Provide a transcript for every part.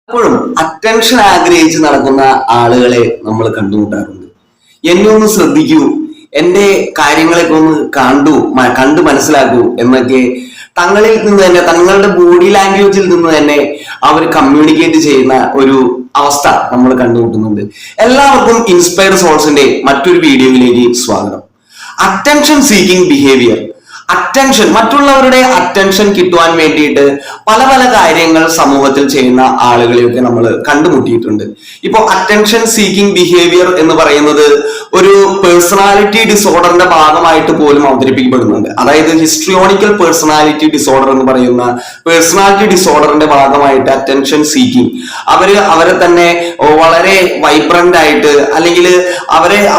എപ്പോഴും അറ്റൻഷൻ ആഗ്രഹിച്ച് നടക്കുന്ന ആളുകളെ നമ്മൾ കണ്ടുമുട്ടാറുണ്ട്. എന്നെ ഒന്ന് ശ്രദ്ധിക്കൂ, എന്റെ കാര്യങ്ങളൊക്കെ ഒന്ന് കണ്ടു മനസ്സിലാക്കൂ എന്നൊക്കെ തങ്ങളിൽ നിന്ന് തന്നെ, തങ്ങളുടെ ബോഡി ലാംഗ്വേജിൽ നിന്ന് തന്നെ അവർ കമ്മ്യൂണിക്കേറ്റ് ചെയ്യുന്ന ഒരു അവസ്ഥ നമ്മൾ കണ്ടുമുട്ടുന്നുണ്ട്. എല്ലാവർക്കും ഇൻസ്പയർ സോൾസിന്റെ മറ്റൊരു വീഡിയോയിലേക്ക് സ്വാഗതം. അറ്റൻഷൻ സീക്കിംഗ് ബിഹേവിയർ, മറ്റുള്ളവരുടെ അറ്റൻഷൻ കിട്ടുവാൻ വേണ്ടിയിട്ട് പല പല കാര്യങ്ങൾ സമൂഹത്തിൽ ചെയ്യുന്ന ആളുകളെയൊക്കെ നമ്മൾ കണ്ടുമുട്ടിയിട്ടുണ്ട്. ഇപ്പോ അറ്റൻഷൻ സീക്കിംഗ് ബിഹേവിയർ എന്ന് പറയുന്നത് ഒരു പേഴ്സണാലിറ്റി ഡിസോർഡറിന്റെ ഭാഗമായിട്ട് പോലും അവതരിപ്പിക്കപ്പെടുന്നുണ്ട്. അതായത് ഹിസ്ട്രിയോണിക്കൽ പേഴ്സണാലിറ്റി ഡിസോർഡർ എന്ന് പറയുന്ന പേഴ്സണാലിറ്റി ഡിസോർഡറിന്റെ ഭാഗമായിട്ട് അറ്റൻഷൻ സീക്കിംഗ് അവരെ തന്നെ വളരെ വൈബ്രന്റ് ആയിട്ട്, അല്ലെങ്കിൽ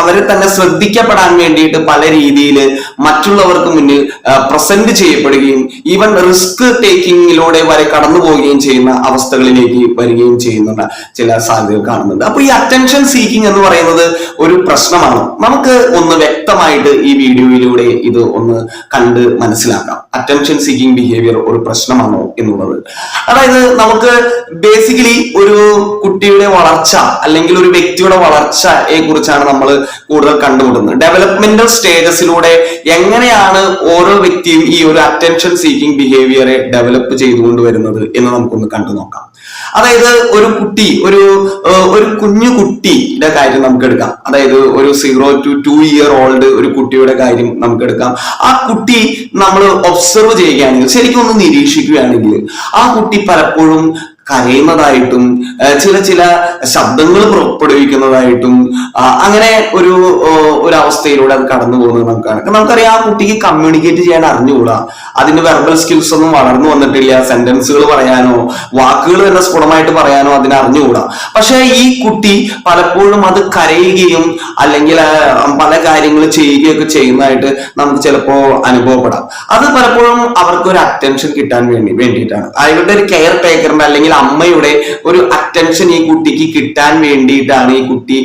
അവരെ തന്നെ ശ്രദ്ധിക്കപ്പെടാൻ വേണ്ടിയിട്ട് പല രീതിയിൽ മറ്റുള്ളവർക്ക് മുന്നിൽ പ്രസന്റ് ചെയ്യപ്പെടുകയും ഈവൻ റിസ്ക് ടേക്കിങ്ങിലൂടെ വരെ കടന്നു പോവുകയും ചെയ്യുന്ന അവസ്ഥകളിലേക്ക് വരികയും ചെയ്യുന്ന ചില സാധ്യതകൾ കാണുന്നുണ്ട്. അപ്പൊ ഈ അറ്റൻഷൻ സീക്കിംഗ് എന്ന് പറയുന്നത് ഒരു പ്രശ്നമാണ്. നമുക്ക് ഒന്ന് വ്യക്തമായിട്ട് ഈ വീഡിയോയിലൂടെ ഇത് ഒന്ന് കണ്ട് മനസ്സിലാക്കാം. അറ്റൻഷൻ സീക്കിംഗ് ബിഹേവിയർ ഒരു പ്രശ്നമാണോ എന്നുള്ളത്. അതായത് നമുക്ക് ബേസിക്കലി ഒരു കുട്ടിയുടെ വളർച്ച അല്ലെങ്കിൽ ഒരു വ്യക്തിയുടെ വളർച്ചയെ കുറിച്ചാണ് നമ്മൾ കൂടുതൽ കണ്ടുമുട്ടുന്നത്. ഡെവലപ്മെന്റൽ സ്റ്റേജസിലൂടെ എങ്ങനെയാണ് ഓരോ വ്യക്തിയും ഈ ഒരു അറ്റൻഷൻ സീക്കിംഗ് ബിഹേവിയറെ ഡെവലപ്പ് ചെയ്തുകൊണ്ട് വരുന്നത് എന്ന് നമുക്കൊന്ന് കണ്ടു നോക്കാം. അതായത് ഒരു കുട്ടി, ഒരു കുഞ്ഞു കുട്ടിയുടെ കാര്യം നമുക്ക് എടുക്കാം. അതായത് ഒരു 0 to 2 year old ഒരു കുട്ടിയുടെ കാര്യം നമുക്ക് എടുക്കാം. ആ കുട്ടി നമ്മൾ ഒബ്സർവ് ചെയ്യുകയാണെങ്കിൽ, ശരിക്കും ഒന്ന് നിരീക്ഷിക്കുകയാണെങ്കിൽ, ആ കുട്ടി പലപ്പോഴും കരയുന്നതായിട്ടും ചില ശബ്ദങ്ങൾ പുറപ്പെടുവിക്കുന്നതായിട്ടും അങ്ങനെ ഒരു അവസ്ഥയിലൂടെ അത് കടന്നു പോകുന്നത് നമുക്കറിയാം. ആ കുട്ടിക്ക് കമ്മ്യൂണിക്കേറ്റ് ചെയ്യാൻ അറിഞ്ഞുകൂടാ, അതിന്റെ വെർബൽ സ്കിൽസ് ഒന്നും വളർന്നു വന്നിട്ടില്ല. സെന്റൻസുകൾ പറയാനോ വാക്കുകൾ തന്നെ സ്ഫുടമായിട്ട് പറയാനോ അതിന് അറിഞ്ഞുകൂടാ. പക്ഷെ ഈ കുട്ടി പലപ്പോഴും അത് കരയുകയും അല്ലെങ്കിൽ പല കാര്യങ്ങൾ ചെയ്യുകയൊക്കെ ചെയ്യുന്നതായിട്ട് നമുക്ക് ചിലപ്പോ അനുഭവപ്പെടാം. അത് പലപ്പോഴും അവർക്ക് ഒരു അറ്റൻഷൻ കിട്ടാൻ വേണ്ടിയിട്ടാണ്. അവരുടെ ഒരു കെയർ ടേക്കറിന്റെ അല്ലെങ്കിൽ അമ്മയുടെ ഒരു അറ്റൻഷൻ ഈ കുട്ടിക്ക് കിട്ടാൻ വേണ്ടിയിട്ടാണ് ഈ കുട്ടി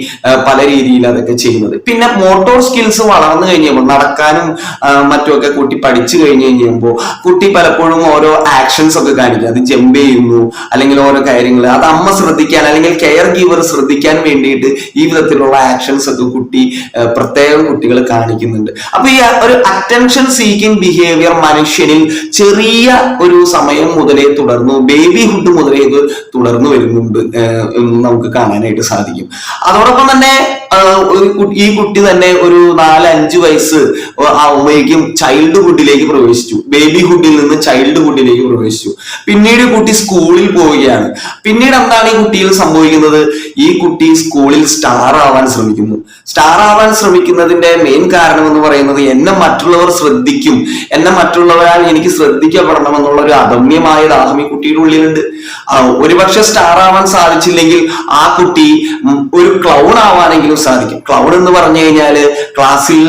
പല രീതിയിൽ അതൊക്കെ ചെയ്യുന്നത്. പിന്നെ മോട്ടോർ സ്കിൽസ് വളർന്നു കഴിഞ്ഞപ്പോൾ, നടക്കാനും മറ്റുമൊക്കെ കുട്ടി പഠിച്ചു കഴിഞ്ഞപ്പോൾ കുട്ടി പലപ്പോഴും ഓരോ ആക്ഷൻസ് ഒക്കെ കാണിക്കുക. അത് ജമ്പ് ചെയ്യുന്നു അല്ലെങ്കിൽ ഓരോ കാര്യങ്ങൾ അത് അമ്മ ശ്രദ്ധിക്കാൻ അല്ലെങ്കിൽ കെയർ ഗീവർ ശ്രദ്ധിക്കാൻ വേണ്ടിയിട്ട് ഈ വിധത്തിലുള്ള ആക്ഷൻസ് ഒക്കെ പ്രത്യേകം കുട്ടികൾ കാണിക്കുന്നുണ്ട്. അപ്പൊ ഈ ഒരു അറ്റൻഷൻ സീക്കിംഗ് ബിഹേവിയർ മനുഷ്യനിൽ ചെറിയ ഒരു സമയം മുതലേ തുടർന്നു, ബേബിഹുഡ് മുതലേ ഇത് തുടർന്നു വരുന്നുണ്ട് എന്ന് നമുക്ക് കാണാനായിട്ട് സാധിക്കും. അതോടൊപ്പം തന്നെ ഈ കുട്ടി തന്നെ ഒരു 4-5 വയസ്സ് ആവുമ്പോഴേക്കും ചൈൽഡ്ഹുഡിലേക്ക് പ്രവേശിച്ചു. ബേബിഹുഡിൽ നിന്ന് ചൈൽഡ്ഹുഡിലേക്ക് പ്രവേശിച്ചു. പിന്നീട് കുട്ടി സ്കൂളിൽ പോവുകയാണ്. പിന്നീട് എന്താണ് ഈ കുട്ടിയിൽ സംഭവിക്കുന്നത്? ഈ കുട്ടി സ്കൂളിൽ സ്റ്റാർ ആവാൻ ശ്രമിക്കുന്നു. സ്റ്റാർ ആവാൻ ശ്രമിക്കുന്നതിന്റെ മെയിൻ കാരണം എന്ന് പറയുന്നത്, എന്നെ മറ്റുള്ളവർ ശ്രദ്ധിക്കും, എന്നെ മറ്റുള്ളവരാൽ എനിക്ക് ശ്രദ്ധിക്കപ്പെടണം എന്നുള്ള ഒരു അദമ്യമായ ദാഹം ഈ കുട്ടിയുടെ ഉള്ളിലുണ്ട്. ഒരുപക്ഷെ സ്റ്റാർ ആവാൻ സാധിച്ചില്ലെങ്കിൽ ആ കുട്ടി ഒരു ക്ലൗൺ ആവാനെങ്കിലും സാധിക്കും. ക്ലൗൺ എന്ന് പറഞ്ഞു കഴിഞ്ഞാല് ക്ലാസ്സിൽ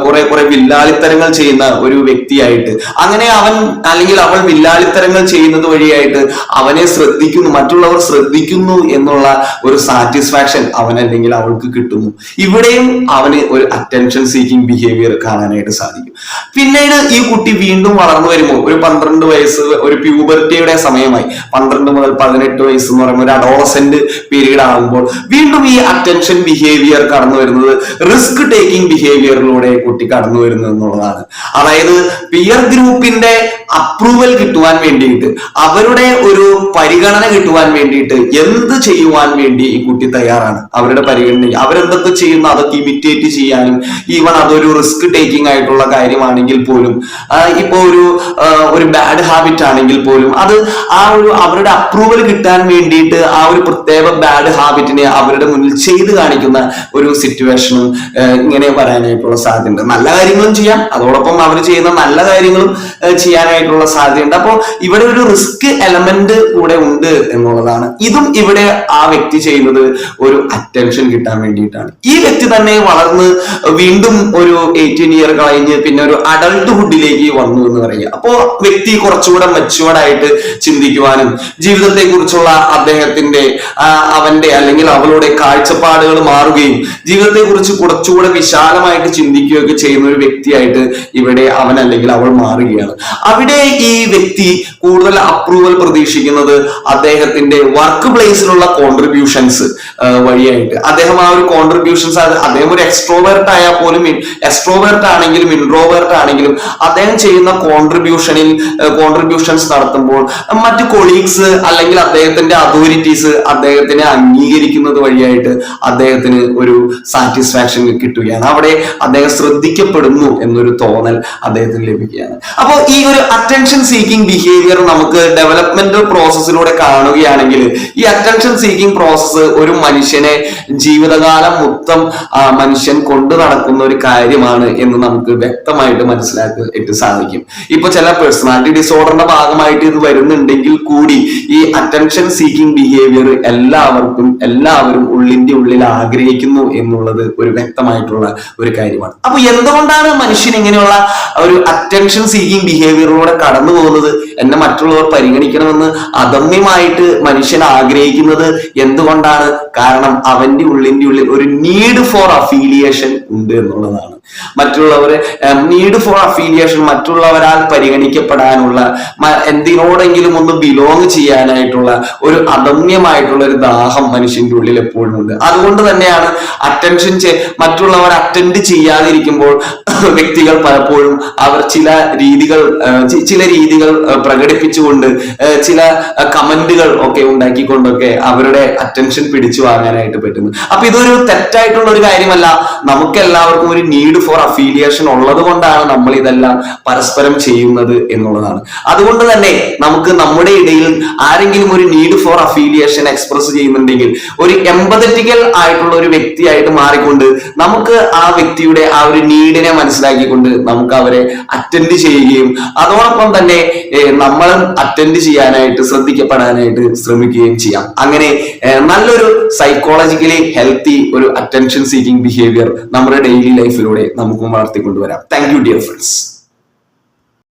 കുറെ വില്ലാളിത്തരങ്ങൾ ചെയ്യുന്ന ഒരു വ്യക്തിയായിട്ട്, അങ്ങനെ അവൻ അല്ലെങ്കിൽ അവൾ വില്ലാളിത്തരങ്ങൾ ചെയ്യുന്നത് വഴിയായിട്ട് അവനെ ശ്രദ്ധിക്കുന്നു, മറ്റുള്ളവർ ശ്രദ്ധിക്കുന്നു എന്നുള്ള ഒരു സാറ്റിസ്ഫാക്ഷൻ അവൻ അല്ലെങ്കിൽ അവൾക്ക് കിട്ടുന്നു. ഇവിടെയും അവന് ഒരു അറ്റൻഷൻ സീക്കിംഗ് ബിഹേവിയർ കാണാനായിട്ട് സാധിക്കും. പിന്നീട് ഈ കുട്ടി വീണ്ടും വളർന്നു വരുമ്പോൾ ഒരു 12 വയസ്സ്, ഒരു പ്യൂബർട്ടിയുടെ സമയമായി, 12 മുതൽ 18 വയസ്സ് എന്ന് പറയുമ്പോൾ ഒരു അഡോളസെന്റ് പീരീഡ് ആകുമ്പോൾ വീണ്ടും ഈ അറ്റൻഷൻ ബിഹേവിയർ കടന്നു വരുന്നത് റിസ്ക് ടേക്കിംഗ് ബിഹേവിയറിലൂടെ കുട്ടി കടന്നു വരുന്നത് എന്നുള്ളതാണ്. അതായത് പിയർ ഗ്രൂപ്പിന്റെ അപ്രൂവൽ കിട്ടുവാൻ വേണ്ടിയിട്ട്, അവരുടെ ഒരു പരിഗണന കിട്ടുവാൻ വേണ്ടിയിട്ട് എന്ത് ചെയ്യുവാൻ വേണ്ടി ഈ കുട്ടി തയ്യാറാണ്. അവരുടെ പരിഗണന, അവരെന്തൊക്കെ ചെയ്യുന്നു അതൊക്കെ ഇമിറ്റേറ്റ് ചെയ്യാനും, ഈവൺ അതൊരു റിസ്ക് ടേക്കിംഗ് ആയിട്ടുള്ള കാര്യമാണെങ്കിൽ പോലും, ഇപ്പോ ഒരു ബാഡ് ഹാബിറ്റ് ആണെങ്കിൽ പോലും അത് അവരുടെ അപ്രൂവൽ കിട്ടാൻ വേണ്ടിയിട്ട് ആ ഒരു പ്രത്യേക ബാഡ് ഹാബിറ്റിനെ അവരുടെ മുന്നിൽ ചെയ്ത് കാണിക്കുന്ന ഒരു സിറ്റുവേഷനും ഇങ്ങനെ വരാനായിട്ടുള്ള സാധ്യതയുണ്ട്. നല്ല കാര്യങ്ങളും ചെയ്യാം, അതോടൊപ്പം അവർ ചെയ്യുന്ന നല്ല കാര്യങ്ങളും ചെയ്യാനായിട്ടുള്ള സാധ്യതയുണ്ട്. അപ്പോൾ ഇവിടെ ഒരു റിസ്ക് എലമെന്റ് കൂടെ ഉണ്ട് എന്നുള്ളതാണ്. ഇതും ഇവിടെ ആ വ്യക്തി ചെയ്യുന്നത് ഒരു അറ്റൻഷൻ കിട്ടാൻ വേണ്ടിയിട്ടാണ്. ഈ വ്യക്തി തന്നെ വളർന്ന് വീണ്ടും ഒരു 18 ഇയർ കഴിഞ്ഞ് പിന്നെ പിന്നെ ഒരു അഡൾട്ട്ഹുഡിലേക്ക് വന്നു എന്ന് പറയുക. അപ്പോ വ്യക്തി കുറച്ചുകൂടെ മെച്ചുവേർഡ് ആയിട്ട് ചിന്തിക്കുവാനും ജീവിതത്തെ കുറിച്ചുള്ള അദ്ദേഹത്തിന്റെ അവന്റെ അല്ലെങ്കിൽ അവളുടെ കാഴ്ചപ്പാടുകൾ മാറുകയും ജീവിതത്തെ കുറിച്ച് കുറച്ചുകൂടെ വിശാലമായിട്ട് ചിന്തിക്കുകയൊക്കെ ചെയ്യുന്ന ഒരു വ്യക്തിയായിട്ട് ഇവിടെ അവൻ അല്ലെങ്കിൽ അവൾ മാറുകയാണ്. അവിടെ ഈ വ്യക്തി കൂടുതൽ അപ്രൂവൽ പ്രതീക്ഷിക്കുന്നത് അദ്ദേഹത്തിന്റെ വർക്ക് പ്ലേസിലുള്ള കോൺട്രിബ്യൂഷൻസ് വഴിയായിട്ട്. അദ്ദേഹം ആ ഒരു കോൺട്രിബ്യൂഷൻസ്, അദ്ദേഹം ഒരു എക്സ്ട്രോവേർട്ട് ആയാൽ പോലും, എക്സ്ട്രോവേർട്ട് ആണെങ്കിലും ഇൻട്രോവേർട്ട് ആണെങ്കിലും അദ്ദേഹം ചെയ്യുന്ന കോൺട്രിബ്യൂഷൻസ് നടത്തുമ്പോൾ മറ്റു കൊളീഗ്സ് അല്ലെങ്കിൽ അദ്ദേഹത്തിന്റെ അതോറിറ്റീസ് അദ്ദേഹത്തിനെ അംഗീകരിക്കുന്നത് വഴിയായിട്ട് അദ്ദേഹത്തിന് ഒരു സാറ്റിസ്ഫാക്ഷൻ കിട്ടുകയാണ്. അവിടെ അദ്ദേഹം ശ്രദ്ധിക്കപ്പെടുന്നു എന്നൊരു തോന്നൽ അദ്ദേഹത്തിന് ലഭിക്കുകയാണ്. അപ്പോൾ ഈ ഒരു അറ്റൻഷൻ സീക്കിംഗ് ബിഹേവിയർ നമുക്ക് ഡെവലപ്മെന്റൽ പ്രോസസ്സിലൂടെ കാണുകയാണെങ്കിൽ ഈ അറ്റൻഷൻ സീക്കിംഗ് പ്രോസസ്സ് ഒരു മനുഷ്യനെ ജീവിതകാലം മൊത്തം മനുഷ്യൻ കൊണ്ടു നടക്കുന്ന ഒരു കാര്യമാണ് എന്ന് നമുക്ക് വ്യക്തമായിട്ട് മനസ്സിലാക്കിയിട്ട് സാധിക്കും. ഇപ്പൊ ചില പേഴ്സണാലിറ്റി ഡിസോർഡറിന്റെ ഭാഗമായിട്ട് ഇത് വരുന്നുണ്ടെങ്കിൽ കൂടി ഈ അറ്റൻഷൻ സീക്കിംഗ് ബിഹേവിയർ എല്ലാവരും ഉള്ളിന്റെ ഉള്ളിൽ ആഗ്രഹിക്കുന്നു എന്നുള്ളത് ഒരു വ്യക്തമായിട്ടുള്ള ഒരു കാര്യമാണ്. അപ്പൊ എന്തുകൊണ്ടാണ് മനുഷ്യൻ ഇങ്ങനെയുള്ള ഒരു അറ്റൻഷൻ സീക്കിംഗ് ബിഹേവിയറിലൂടെ കടന്നു പോകുന്നത്? എന്നെ മറ്റുള്ളവർ പരിഗണിക്കണമെന്ന് അദമ്യമായിട്ട് മനുഷ്യൻ ആഗ്രഹിക്കുന്നത് എന്തുകൊണ്ടാണ്? കാരണം അവന്റെ ഉള്ളിന്റെ ഉള്ളിൽ ഒരു നീഡ് ഫോർ അഫീലിയേഷൻ ഉണ്ട് എന്നുള്ളതാണ്. മറ്റുള്ളവരെ നീഡ് ഫോർ അഫീലിയേഷൻ, മറ്റുള്ളവരാൽ പരിഗണിക്കപ്പെടാനുള്ള, എന്തിനോടെങ്കിലും ഒന്ന് ബിലോങ് ചെയ്യാനായിട്ടുള്ള ഒരു അദമ്യമായിട്ടുള്ള ഒരു ദാഹം മനുഷ്യന്റെ ഉള്ളിൽ എപ്പോഴും ഉണ്ട്. അതുകൊണ്ട് തന്നെയാണ് മറ്റുള്ളവർ അറ്റൻഡ് ചെയ്യാതിരിക്കുമ്പോൾ വ്യക്തികൾ പലപ്പോഴും അവർ ചില രീതികൾ പ്രകടിപ്പിച്ചുകൊണ്ട് ചില കമന്റുകൾ ഒക്കെ ഉണ്ടാക്കിക്കൊണ്ടൊക്കെ അവരുടെ അറ്റൻഷൻ പിടിച്ചു വാങ്ങാനായിട്ട് പറ്റുന്നു. അപ്പൊ ഇതൊരു തെറ്റായിട്ടുള്ള ഒരു കാര്യമല്ല. നമുക്ക് എല്ലാവർക്കും ഒരു നീഡ് ഫോർ അഫീലിയേഷൻ ഉള്ളത് കൊണ്ടാണ് നമ്മൾ ഇതെല്ലാം പരസ്പരം ചെയ്യുന്നത് എന്നുള്ളതാണ്. അതുകൊണ്ട് തന്നെ നമുക്ക് നമ്മുടെ ഇടയിൽ ആരെങ്കിലും ഒരു നീഡ് ഫോർ അഫീലിയേഷൻ എക്സ്പ്രസ് ചെയ്യുന്നുണ്ടെങ്കിൽ ഒരു എംപതറ്റിക്കൽ ആയിട്ടുള്ള ഒരു വ്യക്തിയായിട്ട് മാറിക്കൊണ്ട് നമുക്ക് ആ വ്യക്തിയുടെ ആ ഒരു നീഡിനെ മനസ്സിലാക്കിക്കൊണ്ട് നമുക്ക് അവരെ അറ്റൻഡ് ചെയ്യുകയും അതോടൊപ്പം തന്നെ നമ്മളും അറ്റൻഡ് ചെയ്യാനായിട്ട് ശ്രദ്ധിക്കപ്പെടാനായിട്ട് ശ്രമിക്കുകയും ചെയ്യാം. അങ്ങനെ നല്ലൊരു സൈക്കോളജിക്കലി ഹെൽത്തി ഒരു അറ്റൻഷൻ സീക്കിംഗ് ബിഹേവിയർ നമ്മുടെ ഡെയിലി ലൈഫിലൂടെ നമുക്കും വളർത്തിക്കൊണ്ടുവരാം. Thank you dear friends.